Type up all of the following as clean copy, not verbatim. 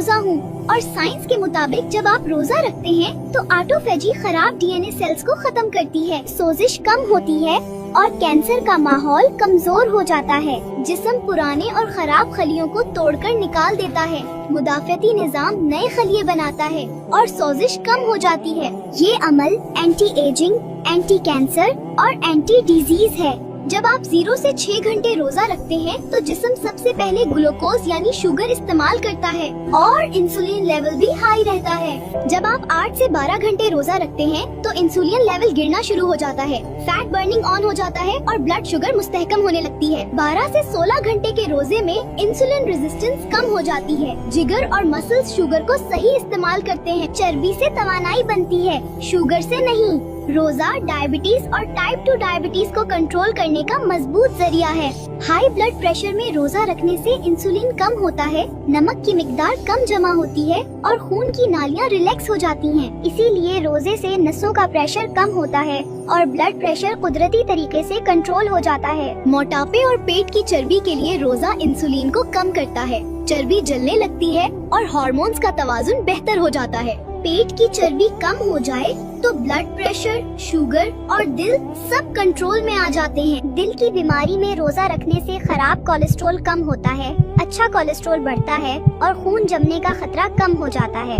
रोजा हूँ और साइंस के मुताबिक जब आप रोजा रखते हैं तो ऑटोफेजी खराब डीएनए सेल्स को खत्म करती है, सोजिश कम होती है और कैंसर का माहौल कमजोर हो जाता है। जिस्म पुराने और खराब खलियों को तोड़कर निकाल देता है, मुदाफ़ती निज़ाम नए खलिए बनाता है और सोजिश कम हो जाती है। ये अमल एंटी एजिंग, एंटी कैंसर और एंटी डिजीज है। जब आप 0 से 6 घंटे रोजा रखते हैं तो जिस्म सबसे पहले ग्लूकोज यानी शुगर इस्तेमाल करता है और इंसुलिन लेवल भी हाई रहता है। जब आप 8 से 12 घंटे रोजा रखते हैं तो इंसुलिन लेवल गिरना शुरू हो जाता है, फैट बर्निंग ऑन हो जाता है और ब्लड शुगर मुस्तहकम होने लगती है। 12 से 16 घंटे के रोजे में इंसुलिन रेजिस्टेंस कम हो जाती है, जिगर और मसल्स शुगर को सही इस्तेमाल करते हैं, चर्बी से तवानाई बनती है, शुगर से नहीं। रोजा डायबिटीज और टाइप 2 डायबिटीज को कंट्रोल करने का मजबूत जरिया है। हाई ब्लड प्रेशर में रोजा रखने से इंसुलिन कम होता है, नमक की मिकदार कम जमा होती है और खून की नालियां रिलैक्स हो जाती हैं। इसीलिए रोजे से नसों का प्रेशर कम होता है और ब्लड प्रेशर कुदरती तरीके से कंट्रोल हो जाता है। मोटापे और पेट की चर्बी के लिए रोजा इंसुलिन को कम करता है, चर्बी जलने लगती है और हार्मोन्स का तवाजुन बेहतर हो जाता है। पेट की चर्बी कम हो जाए तो ब्लड प्रेशर, शुगर और दिल सब कंट्रोल में आ जाते हैं। दिल की बीमारी में रोजा रखने से खराब कोलेस्ट्रॉल कम होता है, अच्छा कोलेस्ट्रॉल बढ़ता है और खून जमने का खतरा कम हो जाता है।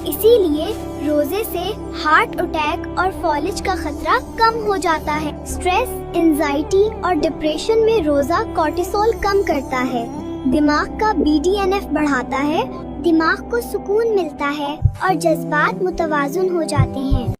इसीलिए रोजे से हार्ट अटैक और फॉलिज का खतरा कम हो जाता है। स्ट्रेस, एंजाइटी और डिप्रेशन में रोजा कोर्टिसोल कम करता है, दिमाग का BDNF बढ़ाता है, दिमाग को सुकून मिलता है और जज्बात मुतवाजुन हो जाते हैं।